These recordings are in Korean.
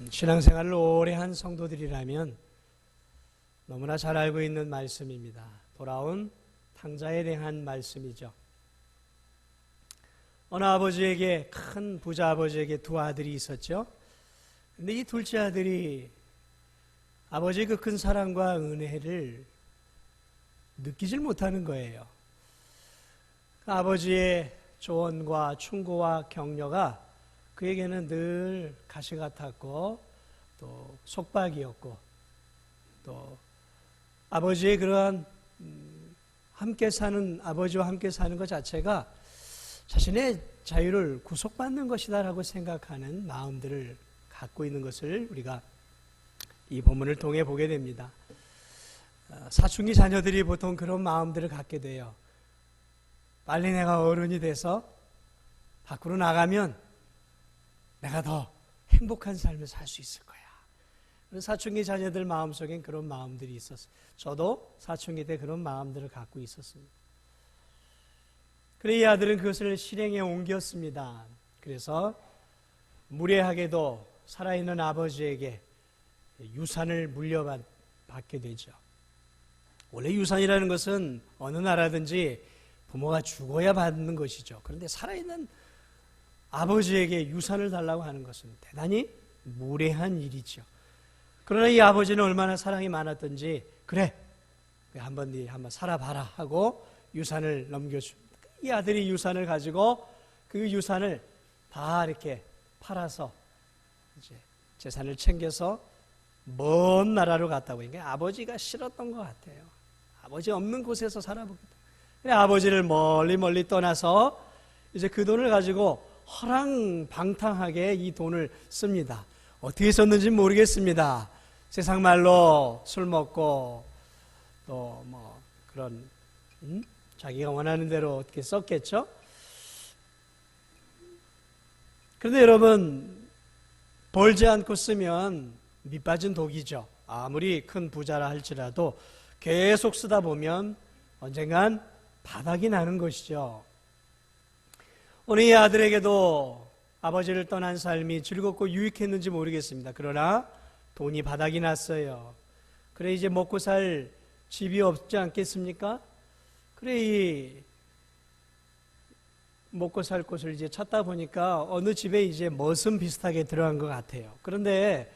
신앙생활을 오래 한 성도들이라면 너무나 잘 알고 있는 말씀입니다. 돌아온 탕자에 대한 말씀이죠. 어느 아버지에게, 큰 부자 아버지에게 두 아들이 있었죠. 근데 이 둘째 아들이 아버지의 그 큰 사랑과 은혜를 느끼질 못하는 거예요. 그 아버지의 조언과 충고와 격려가 그에게는 늘 가시 같았고 또 속박이었고, 또 아버지의 그러한 함께 사는, 아버지와 함께 사는 것 자체가 자신의 자유를 구속받는 것이다라고 생각하는 마음들을 갖고 있는 것을 우리가 이 본문을 통해 보게 됩니다. 사춘기 자녀들이 보통 그런 마음들을 갖게 돼요. 빨리 내가 어른이 돼서 밖으로 나가면 내가 더 행복한 삶을 살 수 있을 거야. 사춘기 자녀들 마음속엔 그런 마음들이 있었어요. 저도 사춘기 때 그런 마음들을 갖고 있었습니다. 그래 이 아들은 그것을 실행에 옮겼습니다. 그래서 무례하게도 살아있는 아버지에게 유산을 물려받게 되죠. 원래 유산이라는 것은 어느 나라든지 부모가 죽어야 받는 것이죠. 그런데 살아있는 아버지에게 유산을 달라고 하는 것은 대단히 무례한 일이죠. 그러나 이 아버지는 얼마나 사랑이 많았던지, 그래 한번 살아봐라 하고 유산을 넘겨줍니다. 이 아들이 유산을 가지고 그 유산을 다 이렇게 팔아서 이제 재산을 챙겨서 먼 나라로 갔다고. 그러니까 아버지가 싫었던 것 같아요. 아버지 없는 곳에서 살아보겠다. 아버지를 멀리 떠나서 이제 그 돈을 가지고 허랑방탕하게 이 돈을 씁니다. 어떻게 썼는지 모르겠습니다. 세상 말로 술 먹고 또 뭐 그런 자기가 원하는 대로 어떻게 썼겠죠? 그런데 여러분, 벌지 않고 쓰면 밑빠진 독이죠. 아무리 큰 부자라 할지라도 계속 쓰다 보면 언젠간 바닥이 나는 것이죠. 오늘 이 아들에게도 아버지를 떠난 삶이 즐겁고 유익했는지 모르겠습니다. 그러나 돈이 바닥이 났어요. 그래 이제 먹고 살 집이 없지 않겠습니까? 그래 이 먹고 살 곳을 이제 찾다 보니까 어느 집에 이제 머슴 비슷하게 들어간 것 같아요. 그런데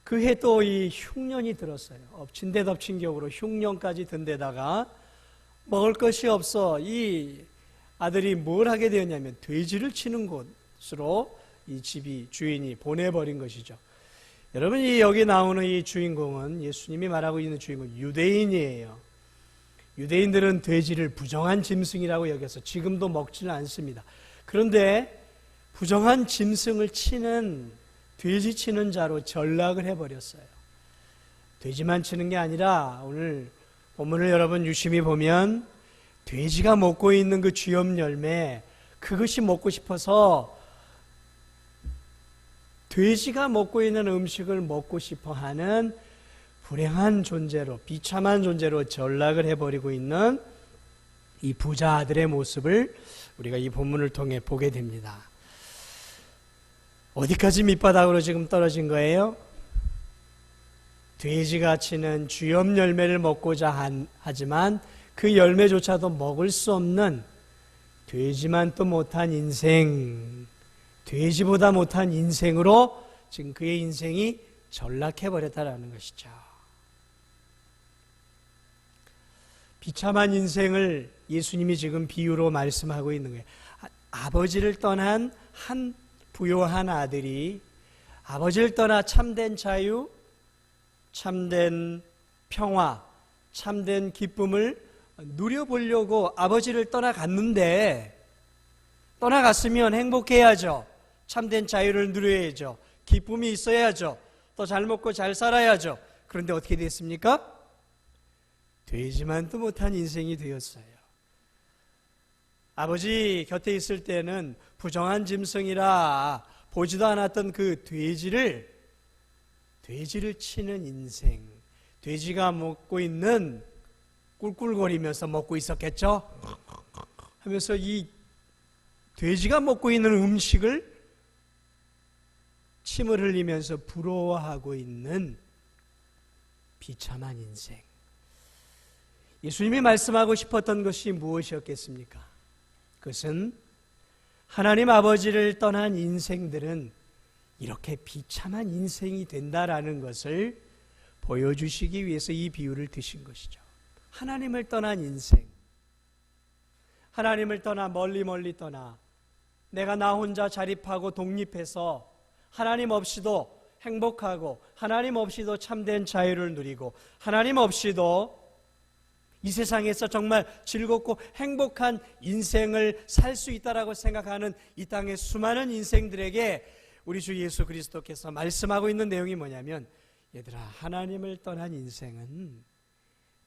그 해 또 이 흉년이 들었어요. 엎친 데 덮친 격으로 흉년까지 든 데다가 먹을 것이 없어 이 아들이 뭘 하게 되었냐면 돼지를 치는 곳으로 이 집이 주인이 보내버린 것이죠. 여러분, 여기 나오는 이 주인공은, 예수님이 말하고 있는 주인공은 유대인이에요. 유대인들은 돼지를 부정한 짐승이라고 여겨서 지금도 먹지는 않습니다. 그런데 부정한 짐승을 치는, 돼지 치는 자로 전락을 해버렸어요. 돼지만 치는 게 아니라 오늘 본문을 여러분 유심히 보면 돼지가 먹고 있는 그 쥐염 열매, 그것이 먹고 싶어서 돼지가 먹고 있는 음식을 먹고 싶어 하는 불행한 존재로, 비참한 존재로 전락을 해버리고 있는 이 부자 아들의 모습을 우리가 이 본문을 통해 보게 됩니다. 어디까지 밑바닥으로 지금 떨어진 거예요? 돼지가 치는 쥐염 열매를 먹고자 하지만 그 열매조차도 먹을 수 없는 돼지만 또 못한 인생, 돼지보다 못한 인생으로 지금 그의 인생이 전락해버렸다는 것이죠. 비참한 인생을 예수님이 지금 비유로 말씀하고 있는 거예요. 아버지를 떠난 한 부요한 아들이 아버지를 떠나 참된 자유, 참된 평화, 참된 기쁨을 누려보려고 아버지를 떠나갔는데, 떠나갔으면 행복해야죠. 참된 자유를 누려야죠. 기쁨이 있어야죠. 또 잘 먹고 잘 살아야죠. 그런데 어떻게 됐습니까? 되지만도 못한 인생이 되었어요. 아버지 곁에 있을 때는 부정한 짐승이라 보지도 않았던 그 돼지를 치는 인생, 돼지가 먹고 있는, 꿀꿀거리면서 먹고 있었겠죠? 하면서 이 돼지가 먹고 있는 음식을 침을 흘리면서 부러워하고 있는 비참한 인생. 예수님이 말씀하고 싶었던 것이 무엇이었겠습니까? 그것은 하나님 아버지를 떠난 인생들은 이렇게 비참한 인생이 된다라는 것을 보여주시기 위해서 이 비유를 드신 것이죠. 하나님을 떠난 인생, 하나님을 떠나 멀리 떠나 내가 나 혼자 자립하고 독립해서 하나님 없이도 행복하고 하나님 없이도 참된 자유를 누리고 하나님 없이도 이 세상에서 정말 즐겁고 행복한 인생을 살 수 있다라고 생각하는 이 땅의 수많은 인생들에게 우리 주 예수 그리스도께서 말씀하고 있는 내용이 뭐냐면, 얘들아, 하나님을 떠난 인생은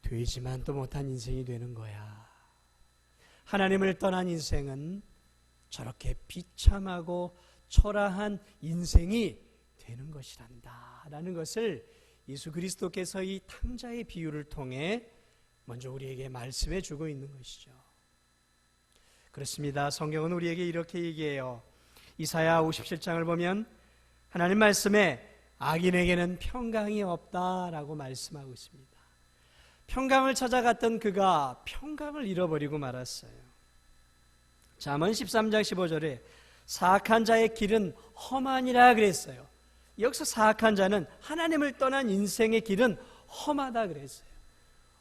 되지만도 못한 인생이 되는 거야. 하나님을 떠난 인생은 저렇게 비참하고 초라한 인생이 되는 것이란다 라는 것을 예수 그리스도께서 이 탕자의 비유를 통해 먼저 우리에게 말씀해 주고 있는 것이죠. 그렇습니다. 성경은 우리에게 이렇게 얘기해요. 이사야 57장을 보면 하나님 말씀에 악인에게는 평강이 없다라고 말씀하고 있습니다. 평강을 찾아갔던 그가 평강을 잃어버리고 말았어요. 잠언 13장 15절에 사악한 자의 길은 험하니라 그랬어요. 여기서 사악한 자는 하나님을 떠난 인생의 길은 험하다 그랬어요.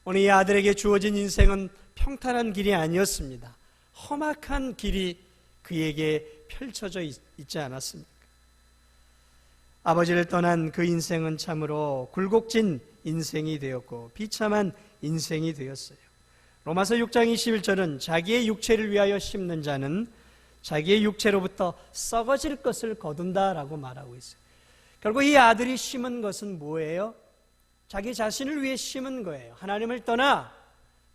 오늘 이 아들에게 주어진 인생은 평탄한 길이 아니었습니다. 험악한 길이 그에게 펼쳐져 있지 않았습니까? 아버지를 떠난 그 인생은 참으로 굴곡진 인생이 되었고 비참한 인생이 되었어요. 로마서 6장 21절은 자기의 육체를 위하여 심는 자는 자기의 육체로부터 썩어질 것을 거둔다라고 말하고 있어요. 결국 이 아들이 심은 것은 뭐예요? 자기 자신을 위해 심은 거예요. 하나님을 떠나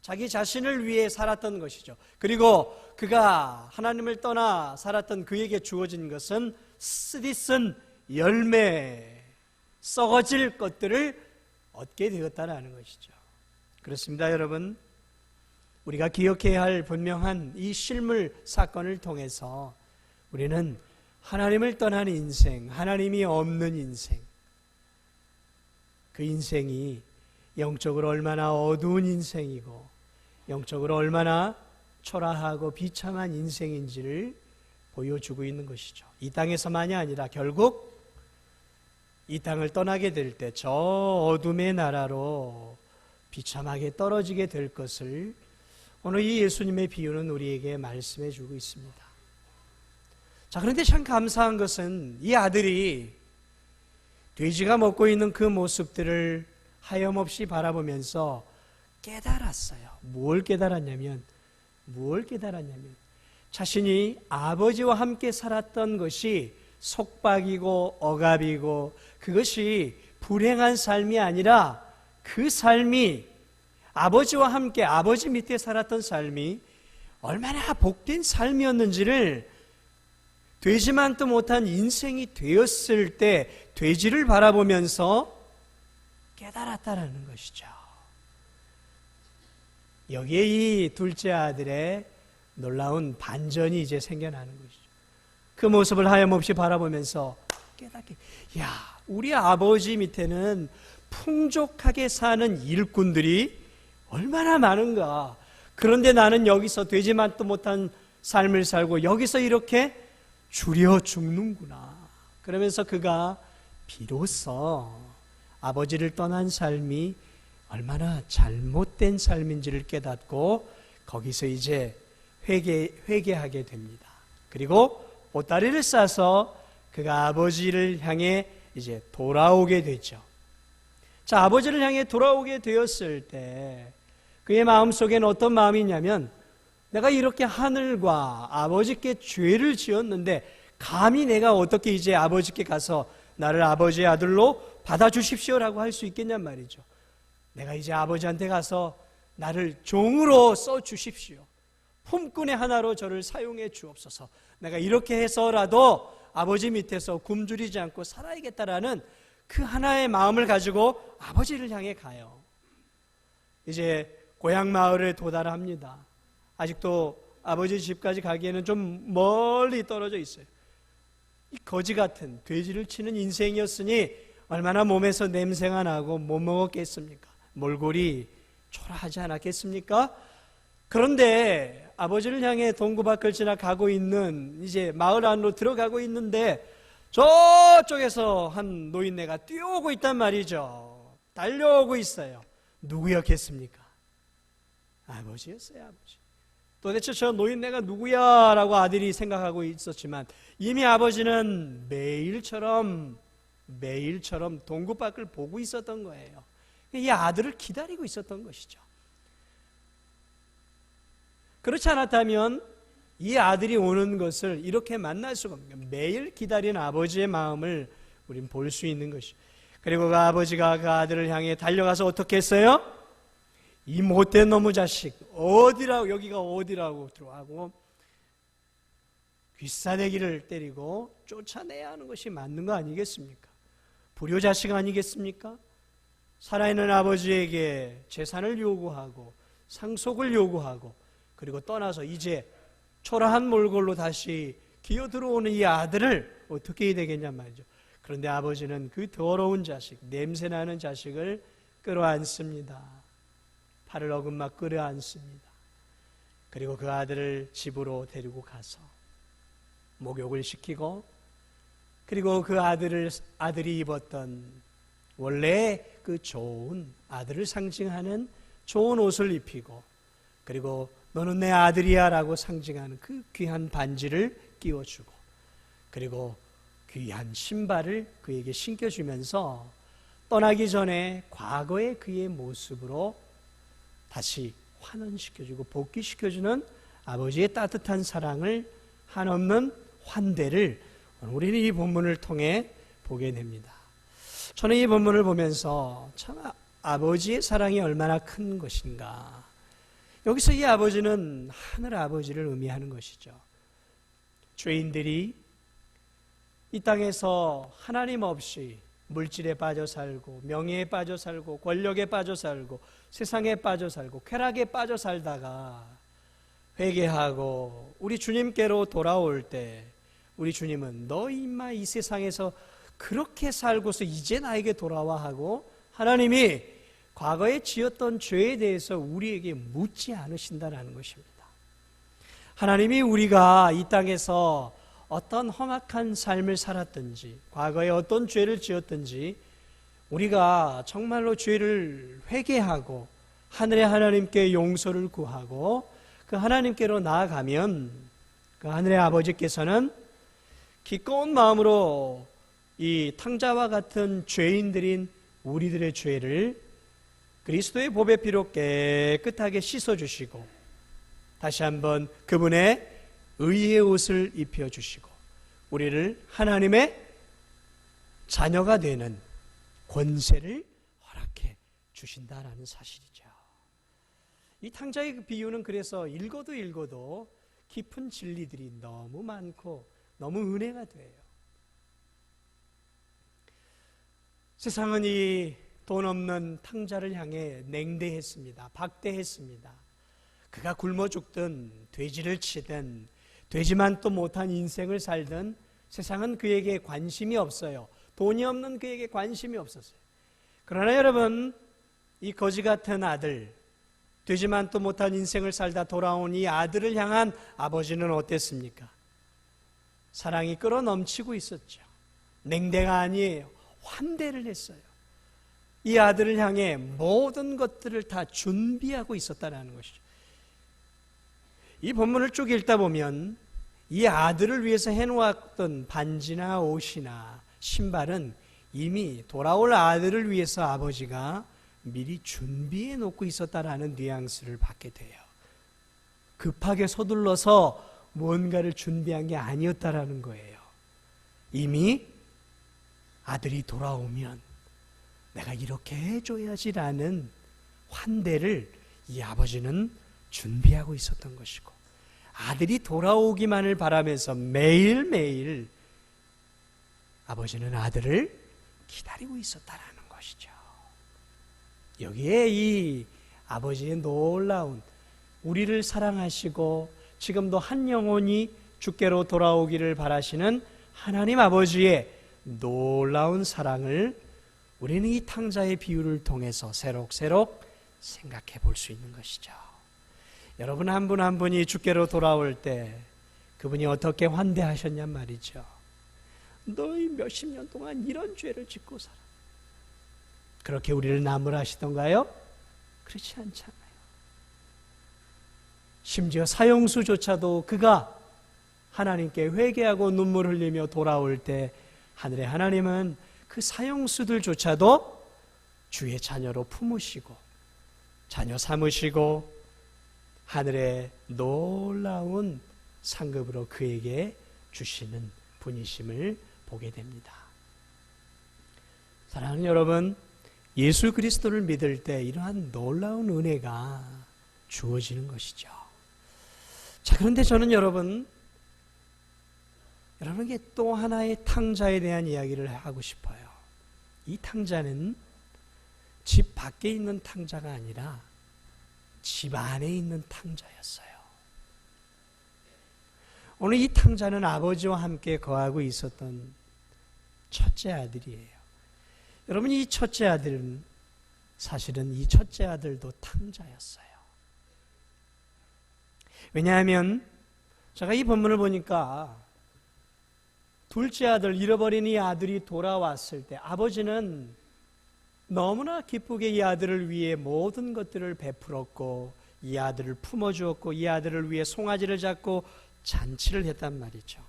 자기 자신을 위해 살았던 것이죠. 그리고 그가 하나님을 떠나 살았던 그에게 주어진 것은 쓰디쓴 열매, 썩어질 것들을 얻게 되었다는 것이죠. 그렇습니다, 여러분. 우리가 기억해야 할 분명한 이 실물 사건을 통해서 우리는 하나님을 떠난 인생, 하나님이 없는 인생, 그 인생이 영적으로 얼마나 어두운 인생이고 영적으로 얼마나 초라하고 비참한 인생인지를 보여주고 있는 것이죠. 이 땅에서만이 아니라 결국 이 땅을 떠나게 될 때 저 어둠의 나라로 비참하게 떨어지게 될 것을 오늘 이 예수님의 비유는 우리에게 말씀해 주고 있습니다. 자, 그런데 참 감사한 것은 이 아들이 돼지가 먹고 있는 그 모습들을 하염없이 바라보면서 깨달았어요. 뭘 깨달았냐면 자신이 아버지와 함께 살았던 것이 속박이고 억압이고 그것이 불행한 삶이 아니라 그 삶이 아버지와 함께 아버지 밑에 살았던 삶이 얼마나 복된 삶이었는지를 되지만도 못한 인생이 되었을 때 돼지를 바라보면서 깨달았다라는 것이죠. 여기에 이 둘째 아들의 놀라운 반전이 이제 생겨나는 것이죠. 그 모습을 하염없이 바라보면서 깨닫게, 야, 우리 아버지 밑에는 풍족하게 사는 일꾼들이 얼마나 많은가. 그런데 나는 여기서 되지만도 못한 삶을 살고 여기서 이렇게 줄여 죽는구나. 그러면서 그가 비로소 아버지를 떠난 삶이 얼마나 잘못된 삶인지를 깨닫고 거기서 이제 회개하게 됩니다. 그리고 보따리를 싸서 그가 아버지를 향해 이제 돌아오게 되죠. 자, 아버지를 향해 돌아오게 되었을 때 그의 마음속에는 어떤 마음이 있냐면, 내가 이렇게 하늘과 아버지께 죄를 지었는데 감히 내가 어떻게 이제 아버지께 가서 나를 아버지의 아들로 받아주십시오라고 할 수 있겠냔 말이죠. 내가 이제 아버지한테 가서 나를 종으로 써주십시오. 품꾼의 하나로 저를 사용해 주옵소서. 내가 이렇게 해서라도 아버지 밑에서 굶주리지 않고 살아야겠다라는 그 하나의 마음을 가지고 아버지를 향해 가요. 이제 고향 마을에 도달합니다. 아직도 아버지 집까지 가기에는 좀 멀리 떨어져 있어요. 이 거지 같은 돼지를 치는 인생이었으니 얼마나 몸에서 냄새가 나고 못 먹었겠습니까? 몰골이 초라하지 않았겠습니까? 그런데 아버지를 향해 동구 밖을 지나 가고 있는, 이제 마을 안으로 들어가고 있는데 저쪽에서 한 노인네가 뛰어오고 있단 말이죠. 달려오고 있어요. 누구였겠습니까? 아버지였어요. 아버지. 도대체 저 노인네가 누구야? 라고 아들이 생각하고 있었지만 이미 아버지는 매일처럼 동구 밖을 보고 있었던 거예요. 이 아들을 기다리고 있었던 것이죠. 그렇지 않았다면 이 아들이 오는 것을 이렇게 만날 수가 없는, 매일 기다리는 아버지의 마음을 우린 볼 수 있는 것이죠. 그리고 그 아버지가 그 아들을 향해 달려가서 어떻게 했어요? 이 못된 놈의 자식, 어디라고, 여기가 어디라고 들어가고 귀싸대기를 때리고 쫓아내야 하는 것이 맞는 거 아니겠습니까? 불효자식 아니겠습니까? 살아있는 아버지에게 재산을 요구하고 상속을 요구하고 그리고 떠나서 이제 초라한 몰골로 다시 기어 들어오는 이 아들을 어떻게 해야 되겠냐 말이죠. 그런데 아버지는 그 더러운 자식, 냄새나는 자식을 끌어안습니다. 팔을 어긋마 끌어안습니다. 그리고 그 아들을 집으로 데리고 가서 목욕을 시키고, 그리고 그 아들이 입었던 원래 그 좋은 아들을 상징하는 좋은 옷을 입히고, 그리고 너는 내 아들이야 라고 상징하는 그 귀한 반지를 끼워주고, 그리고 귀한 신발을 그에게 신겨주면서 떠나기 전에 과거의 그의 모습으로 다시 환원시켜주고 복귀시켜주는 아버지의 따뜻한 사랑을, 한없는 환대를 우리는 이 본문을 통해 보게 됩니다. 저는 이 본문을 보면서 참 아버지의 사랑이 얼마나 큰 것인가. 여기서 이 아버지는 하늘 아버지를 의미하는 것이죠. 죄인들이 이 땅에서 하나님 없이 물질에 빠져 살고 명예에 빠져 살고 권력에 빠져 살고 세상에 빠져 살고 쾌락에 빠져 살다가 회개하고 우리 주님께로 돌아올 때 우리 주님은 너 임마 이 세상에서 그렇게 살고서 이제 나에게 돌아와 하고 하나님이 과거에 지었던 죄에 대해서 우리에게 묻지 않으신다는 것입니다. 하나님이 우리가 이 땅에서 어떤 험악한 삶을 살았든지 과거에 어떤 죄를 지었든지 우리가 정말로 죄를 회개하고 하늘의 하나님께 용서를 구하고 그 하나님께로 나아가면 그 하늘의 아버지께서는 기꺼운 마음으로 이 탕자와 같은 죄인들인 우리들의 죄를 그리스도의 보배 피로 깨끗하게 씻어주시고 다시 한번 그분의 의의 옷을 입혀주시고 우리를 하나님의 자녀가 되는 권세를 허락해 주신다라는 사실이죠. 이 탕자의 비유는 그래서 읽어도 깊은 진리들이 너무 많고 너무 은혜가 돼요. 세상은 이 돈 없는 탕자를 향해 냉대했습니다. 박대했습니다. 그가 굶어 죽든 돼지를 치든 되지만 또 못한 인생을 살든 세상은 그에게 관심이 없어요. 돈이 없는 그에게 관심이 없었어요. 그러나 여러분, 이 거지 같은 아들, 되지만 또 못한 인생을 살다 돌아온 이 아들을 향한 아버지는 어땠습니까? 사랑이 끓어 넘치고 있었죠. 냉대가 아니에요. 환대를 했어요. 이 아들을 향해 모든 것들을 다 준비하고 있었다는 것이죠. 이 본문을 쭉 읽다 보면 이 아들을 위해서 해놓았던 반지나 옷이나 신발은 이미 돌아올 아들을 위해서 아버지가 미리 준비해 놓고 있었다라는 뉘앙스를 받게 돼요. 급하게 서둘러서 뭔가를 준비한 게 아니었다라는 거예요. 이미 아들이 돌아오면 내가 이렇게 해줘야지라는 환대를 이 아버지는 준비하고 있었던 것이고 아들이 돌아오기만을 바라면서 매일매일 아버지는 아들을 기다리고 있었다라는 것이죠. 여기에 이 아버지의 놀라운 우리를 사랑하시고 지금도 한 영혼이 주께로 돌아오기를 바라시는 하나님 아버지의 놀라운 사랑을 우리는 이 탕자의 비유를 통해서 새록새록 생각해 볼 수 있는 것이죠. 여러분 한 분 한 분이 주께로 돌아올 때 그분이 어떻게 환대하셨냔 말이죠. 너희 몇십 년 동안 이런 죄를 짓고 살아. 그렇게 우리를 나무라시던가요? 그렇지 않잖아요. 심지어 사형수조차도 그가 하나님께 회개하고 눈물 흘리며 돌아올 때 하늘의 하나님은 그 사형수들조차도 주의 자녀로 품으시고 자녀 삼으시고 하늘의 놀라운 상급으로 그에게 주시는 분이심을 보게 됩니다. 사랑하는 여러분, 예수 그리스도를 믿을 때 이러한 놀라운 은혜가 주어지는 것이죠. 자, 그런데 저는 여러분에게 또 하나의 탕자에 대한 이야기를 하고 싶어요. 이 탕자는 집 밖에 있는 탕자가 아니라 집 안에 있는 탕자였어요. 오늘 이 탕자는 아버지와 함께 거하고 있었던 첫째 아들이에요. 여러분, 이 첫째 아들은 사실은 이 첫째 아들도 탕자였어요. 왜냐하면 제가 이 본문을 보니까 둘째 아들, 잃어버린 이 아들이 돌아왔을 때 아버지는 너무나 기쁘게 이 아들을 위해 모든 것들을 베풀었고 이 아들을 품어주었고 이 아들을 위해 송아지를 잡고 잔치를 했단 말이죠.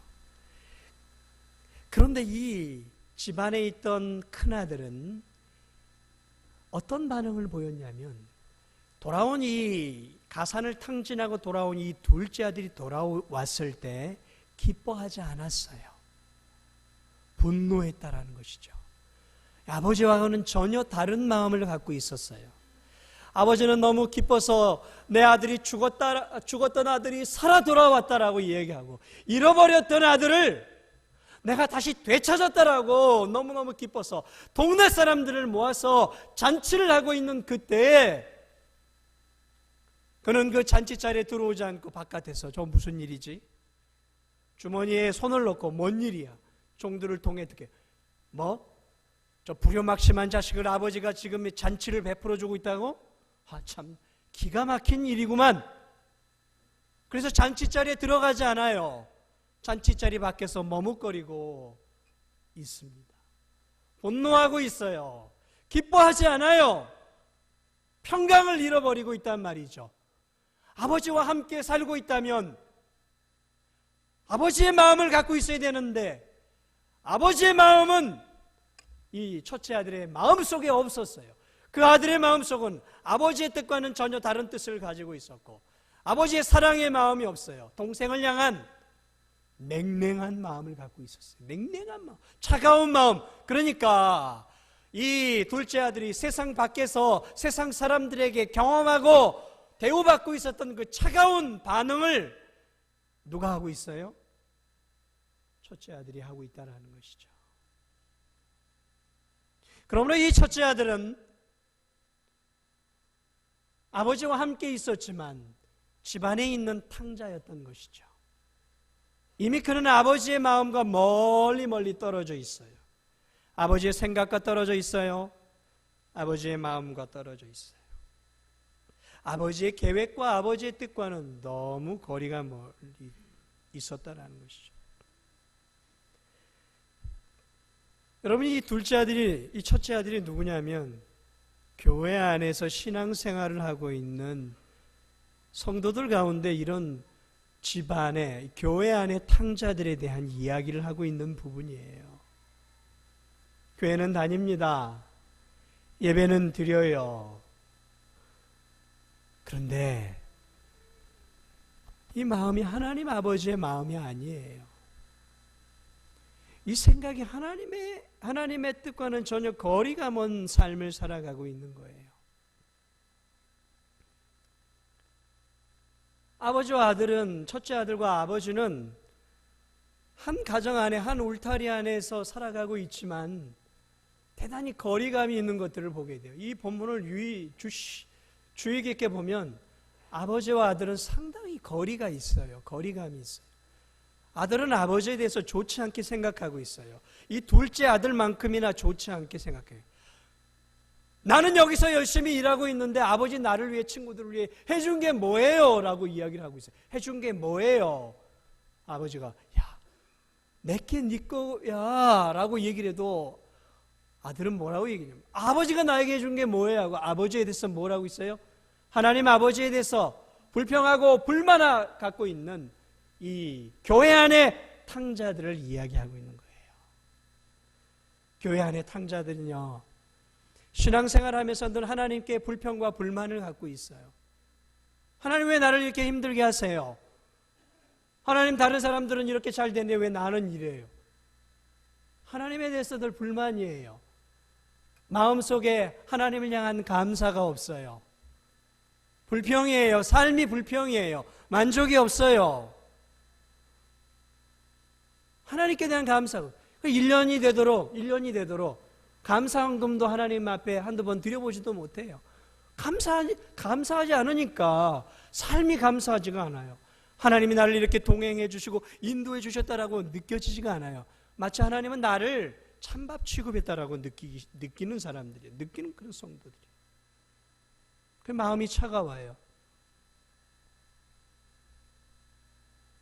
그런데 이 집안에 있던 큰아들은 어떤 반응을 보였냐면 돌아온 이 가산을 탕진하고 돌아온 이 둘째 아들이 돌아왔을 때 기뻐하지 않았어요. 분노했다라는 것이죠. 아버지와는 전혀 다른 마음을 갖고 있었어요. 아버지는 너무 기뻐서 내 아들이 죽었던 아들이 살아 돌아왔다라고 얘기하고 잃어버렸던 아들을 내가 다시 되찾았다라고 너무너무 기뻐서 동네 사람들을 모아서 잔치를 하고 있는 그때에 그는 그 잔치 자리에 들어오지 않고 바깥에서 저 무슨 일이지? 주머니에 손을 넣고 뭔 일이야? 종들을 통해 듣게 저 불효막심한 자식을 아버지가 지금 잔치를 베풀어주고 있다고? 참 기가 막힌 일이구만. 그래서 잔치 자리에 들어가지 않아요. 잔치 자리 밖에서 머뭇거리고 있습니다. 분노하고 있어요. 기뻐하지 않아요. 평강을 잃어버리고 있단 말이죠. 아버지와 함께 살고 있다면 아버지의 마음을 갖고 있어야 되는데 아버지의 마음은 이 첫째 아들의 마음속에 없었어요. 그 아들의 마음속은 아버지의 뜻과는 전혀 다른 뜻을 가지고 있었고 아버지의 사랑의 마음이 없어요. 동생을 향한 냉랭한 마음을 갖고 있었어요. 냉랭한 마음, 차가운 마음. 그러니까 이 둘째 아들이 세상 밖에서 세상 사람들에게 경험하고 대우받고 있었던 그 차가운 반응을 누가 하고 있어요? 첫째 아들이 하고 있다는 것이죠. 그러므로 이 첫째 아들은 아버지와 함께 있었지만 집안에 있는 탕자였던 것이죠. 이미 그는 아버지의 마음과 멀리 떨어져 있어요. 아버지의 생각과 떨어져 있어요. 아버지의 마음과 떨어져 있어요. 아버지의 계획과 아버지의 뜻과는 너무 거리가 멀리 있었다는 것이죠. 여러분, 이 첫째 아들이 누구냐면 교회 안에서 신앙생활을 하고 있는 성도들 가운데 이런 집안에 교회 안의 탕자들에 대한 이야기를 하고 있는 부분이에요. 교회는 다닙니다. 예배는 드려요. 그런데 이 마음이 하나님 아버지의 마음이 아니에요. 이 생각이 하나님의 뜻과는 전혀 거리가 먼 삶을 살아가고 있는 거예요. 아버지와 아들은, 첫째 아들과 아버지는 한 가정 안에, 한 울타리 안에서 살아가고 있지만 대단히 거리감이 있는 것들을 보게 돼요. 이 본문을 주의 깊게 보면 아버지와 아들은 상당히 거리가 있어요. 거리감이 있어요. 아들은 아버지에 대해서 좋지 않게 생각하고 있어요. 이 둘째 아들만큼이나 좋지 않게 생각해요. 나는 여기서 열심히 일하고 있는데 아버지 나를 위해, 친구들을 위해 해준 게 뭐예요? 라고 이야기를 하고 있어요. 해준 게 뭐예요? 아버지가 야, 내게 네 거야 라고 얘기를 해도 아들은 뭐라고 얘기냐면 아버지가 나에게 해준 게 뭐예요? 하고 아버지에 대해서 뭐라고 있어요? 하나님 아버지에 대해서 불평하고 불만을 갖고 있는 이 교회 안의 탕자들을 이야기하고 있는 거예요. 교회 안의 탕자들은요, 신앙생활하면서 늘 하나님께 불평과 불만을 갖고 있어요. 하나님 왜 나를 이렇게 힘들게 하세요? 하나님 다른 사람들은 이렇게 잘 되는데 왜 나는 이래요? 하나님에 대해서 늘 불만이에요. 마음속에 하나님을 향한 감사가 없어요. 불평이에요. 삶이 불평이에요. 만족이 없어요. 하나님께 대한 감사가 1년이 되도록 감사헌금도 하나님 앞에 한두 번 드려보지도 못해요. 감사하지 않으니까 삶이 감사하지가 않아요. 하나님이 나를 이렇게 동행해 주시고 인도해 주셨다라고 느껴지지가 않아요. 마치 하나님은 나를 찬밥 취급했다라고 느끼는 사람들이에요. 느끼는 그런 성도들이에요. 그 마음이 차가워요.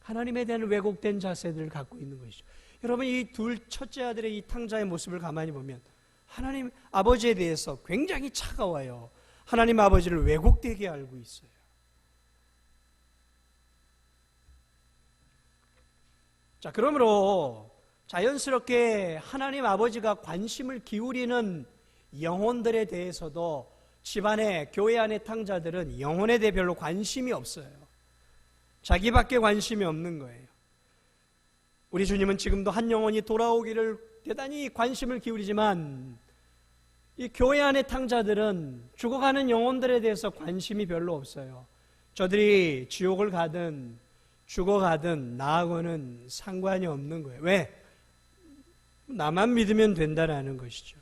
하나님에 대한 왜곡된 자세들을 갖고 있는 것이죠. 여러분, 이 첫째 아들의 이 탕자의 모습을 가만히 보면 하나님 아버지에 대해서 굉장히 차가워요. 하나님 아버지를 왜곡되게 알고 있어요. 자, 그러므로 자연스럽게 하나님 아버지가 관심을 기울이는 영혼들에 대해서도 집안의 교회 안의 탕자들은 영혼에 대해 별로 관심이 없어요. 자기밖에 관심이 없는 거예요. 우리 주님은 지금도 한 영혼이 돌아오기를 대단히 관심을 기울이지만 이 교회 안의 탕자들은 죽어가는 영혼들에 대해서 관심이 별로 없어요. 저들이 지옥을 가든 죽어가든 나하고는 상관이 없는 거예요. 왜? 나만 믿으면 된다라는 것이죠.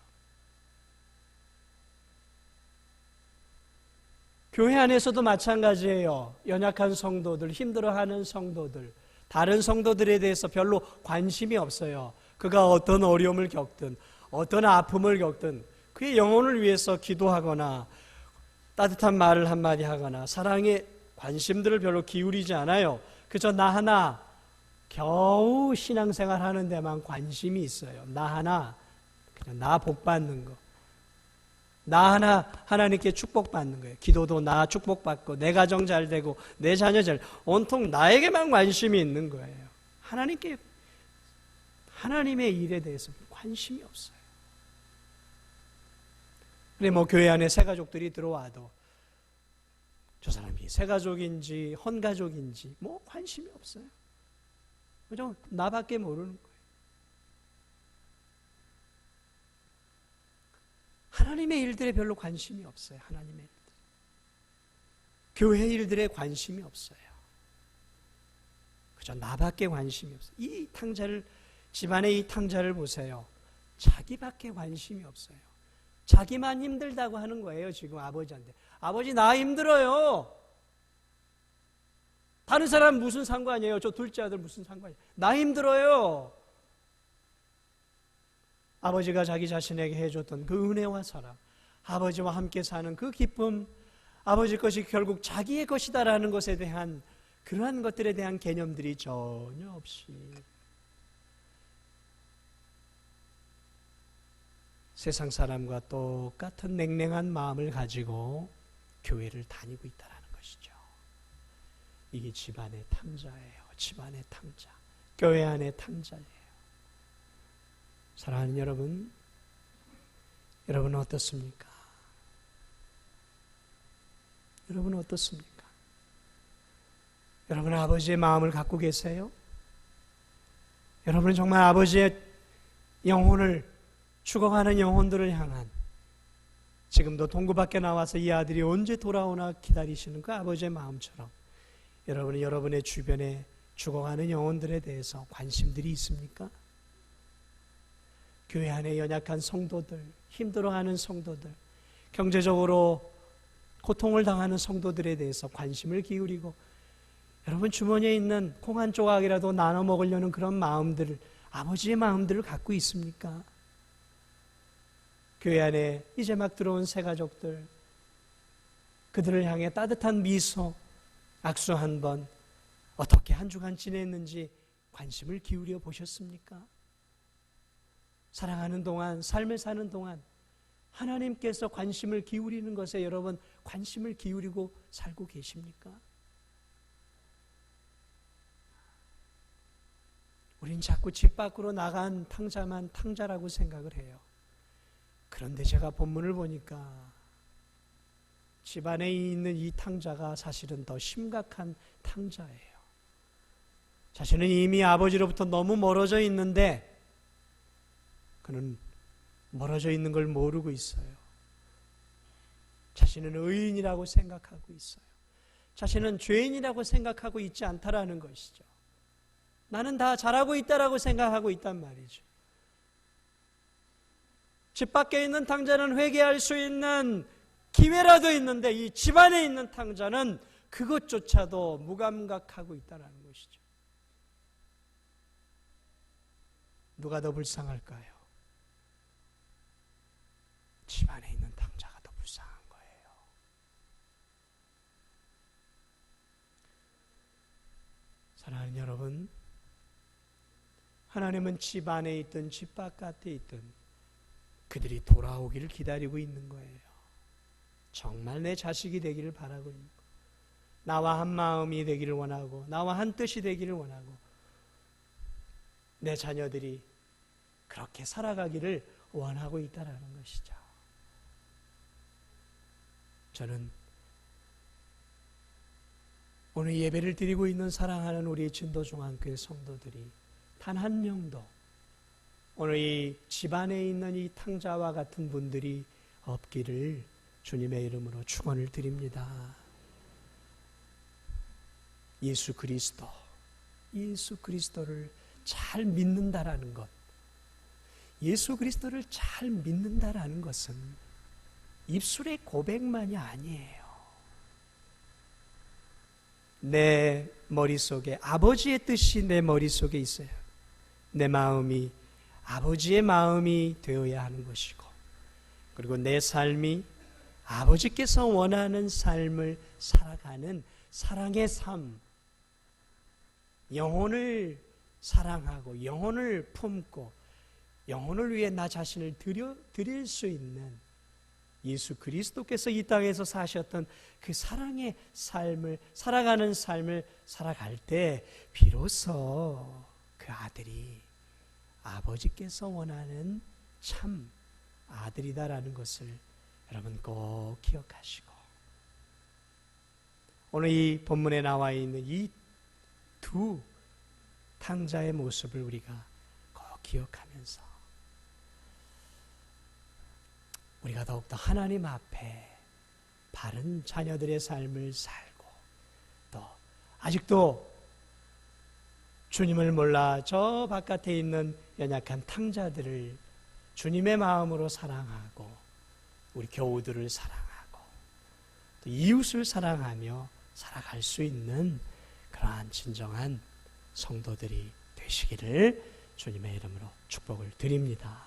교회 안에서도 마찬가지예요. 연약한 성도들, 힘들어하는 성도들, 다른 성도들에 대해서 별로 관심이 없어요. 그가 어떤 어려움을 겪든 어떤 아픔을 겪든 그의 영혼을 위해서 기도하거나 따뜻한 말을 한마디 하거나 사랑의 관심들을 별로 기울이지 않아요. 그저 나 하나 겨우 신앙생활 하는 데만 관심이 있어요. 나 하나, 그냥 나 복받는 거. 나 하나 하나님께 축복받는 거예요. 기도도 나 축복받고 내 가정 잘 되고 내 자녀 잘, 온통 나에게만 관심이 있는 거예요. 하나님의 일에 대해서 관심이 없어요. 근데 교회 안에 새 가족들이 들어와도 저 사람이 새 가족인지 헌 가족인지 관심이 없어요. 그죠? 나밖에 모르는 거예요. 하나님의 일들에 별로 관심이 없어요. 하나님의 일들. 교회 일들에 관심이 없어요. 그저 나밖에 관심이 없어요. 이 탕자를, 집안의 이 탕자를 보세요. 자기밖에 관심이 없어요. 자기만 힘들다고 하는 거예요. 지금 아버지한테. 아버지 나 힘들어요. 다른 사람 무슨 상관이에요? 저 둘째 아들 무슨 상관이에요? 나 힘들어요. 아버지가 자기 자신에게 해줬던 그 은혜와 사랑, 아버지와 함께 사는 그 기쁨, 아버지 것이 결국 자기의 것이다라는 것에 대한 그러한 것들에 대한 개념들이 전혀 없이 세상 사람과 똑같은 냉랭한 마음을 가지고 교회를 다니고 있다는 것이죠. 이게 집안의 탕자예요. 집안의 탕자. 교회 안의 탕자예요. 사랑하는 여러분, 여러분은 어떻습니까? 여러분은 어떻습니까? 여러분은 아버지의 마음을 갖고 계세요? 여러분은 정말 아버지의 영혼을, 죽어가는 영혼들을 향한, 지금도 동구 밖에 나와서 이 아들이 언제 돌아오나 기다리시는 그 아버지의 마음처럼 여러분은 여러분의 주변에 죽어가는 영혼들에 대해서 관심들이 있습니까? 교회 안에 연약한 성도들, 힘들어하는 성도들, 경제적으로 고통을 당하는 성도들에 대해서 관심을 기울이고 여러분 주머니에 있는 콩 한 조각이라도 나눠 먹으려는 그런 마음들을, 아버지의 마음들을 갖고 있습니까? 교회 안에 이제 막 들어온 새 가족들, 그들을 향해 따뜻한 미소, 악수 한 번, 어떻게 한 주간 지냈는지 관심을 기울여 보셨습니까? 사랑하는 동안, 삶을 사는 동안 하나님께서 관심을 기울이는 것에 여러분 관심을 기울이고 살고 계십니까? 우린 자꾸 집 밖으로 나간 탕자만 탕자라고 생각을 해요. 그런데 제가 본문을 보니까 집 안에 있는 이 탕자가 사실은 더 심각한 탕자예요. 자신은 이미 아버지로부터 너무 멀어져 있는데 그는 멀어져 있는 걸 모르고 있어요. 자신은 의인이라고 생각하고 있어요. 자신은 죄인이라고 생각하고 있지 않다라는 것이죠. 나는 다 잘하고 있다라고 생각하고 있단 말이죠. 집 밖에 있는 탕자는 회개할 수 있는 기회라도 있는데 이 집 안에 있는 탕자는 그것조차도 무감각하고 있다는 것이죠. 누가 더 불쌍할까요? 집 안에 있는 탕자가 더 불쌍한 거예요. 사랑하는 여러분, 하나님은 집 안에 있든 집 바깥에 있든 그들이 돌아오기를 기다리고 있는 거예요. 정말 내 자식이 되기를 바라고 있는 거. 나와 한 마음이 되기를 원하고 나와 한 뜻이 되기를 원하고 내 자녀들이 그렇게 살아가기를 원하고 있다는 것이죠. 저는 오늘 예배를 드리고 있는 사랑하는 우리 진도중앙교회 성도들이 단 한 명도 오늘 이 집안에 있는 이 탕자와 같은 분들이 없기를 주님의 이름으로 축원을 드립니다. 예수 그리스도를 잘 믿는다라는 것, 예수 그리스도를 잘 믿는다라는 것은 입술의 고백만이 아니에요. 내 머릿속에 아버지의 뜻이 내 머릿속에 있어요. 내 마음이 아버지의 마음이 되어야 하는 것이고, 그리고 내 삶이 아버지께서 원하는 삶을 살아가는 사랑의 삶, 영혼을 사랑하고 영혼을 품고 영혼을 위해 나 자신을 드릴 수 있는 예수 그리스도께서 이 땅에서 사셨던 그 사랑의 삶을 살아가는 삶을 살아갈 때 비로소 그 아들이 아버지께서 원하는 참 아들이다라는 것을 여러분 꼭 기억하시고, 오늘 이 본문에 나와 있는 이 두 탕자의 모습을 우리가 꼭 기억하면서 우리가 더욱더 하나님 앞에 바른 자녀들의 삶을 살고, 또 아직도 주님을 몰라 저 바깥에 있는 연약한 탕자들을 주님의 마음으로 사랑하고 우리 교우들을 사랑하고 또 이웃을 사랑하며 살아갈 수 있는 그러한 진정한 성도들이 되시기를 주님의 이름으로 축복을 드립니다.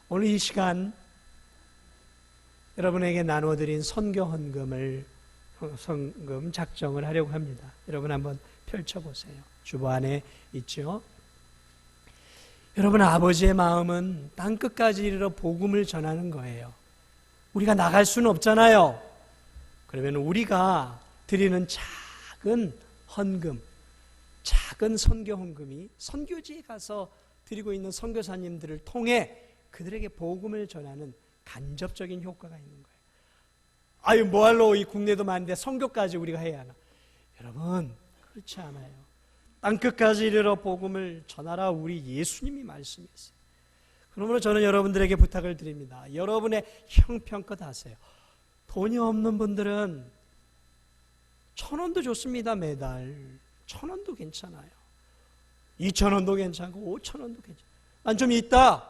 오늘 이 시간 여러분에게 나눠드린 선교 헌금을 헌금 작정을 하려고 합니다. 여러분 한번 펼쳐보세요. 주보 안에 있죠. 여러분 아버지의 마음은 땅끝까지 이르러 복음을 전하는 거예요. 우리가 나갈 수는 없잖아요. 그러면 우리가 드리는 작은 헌금, 작은 선교 헌금이 선교지에 가서 드리고 있는 선교사님들을 통해 그들에게 복음을 전하는 간접적인 효과가 있는 거예요. 아유 뭐할로 이 국내도 많은데 선교까지 우리가 해야 하나? 여러분 그렇지 않아요. 땅끝까지 이르러 복음을 전하라 우리 예수님이 말씀했어요. 그러므로 저는 여러분들에게 부탁을 드립니다. 여러분의 형편껏 하세요. 돈이 없는 분들은 1,000원도 좋습니다. 매달 1,000원도 괜찮아요. 2,000원도 괜찮고 5,000원도 괜찮아요. 난 좀 있다.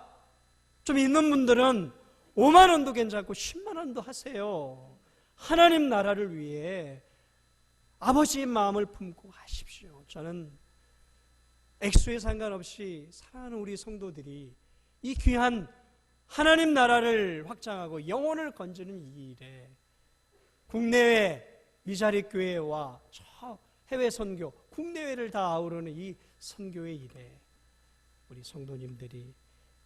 좀 있는 분들은 5만 원도 괜찮고 10만 원도 하세요. 하나님 나라를 위해 아버지의 마음을 품고 하십시오. 저는 액수에 상관없이 사랑하는 우리 성도들이 이 귀한 하나님 나라를 확장하고 영혼을 건지는 이 일에 국내외 미자립 교회와 저 해외 선교, 국내외를 다 아우르는 이 선교의 일에 우리 성도님들이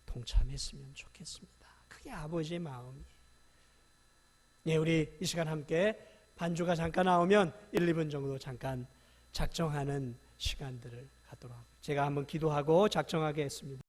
동참했으면 좋겠습니다. 그게 아버지의 마음이에요. 예, 우리 이 시간 함께 반주가 잠깐 나오면 1, 2분 정도 잠깐 작정하는 시간들을 갖도록 하고 제가 한번 기도하고 작정하게 했습니다.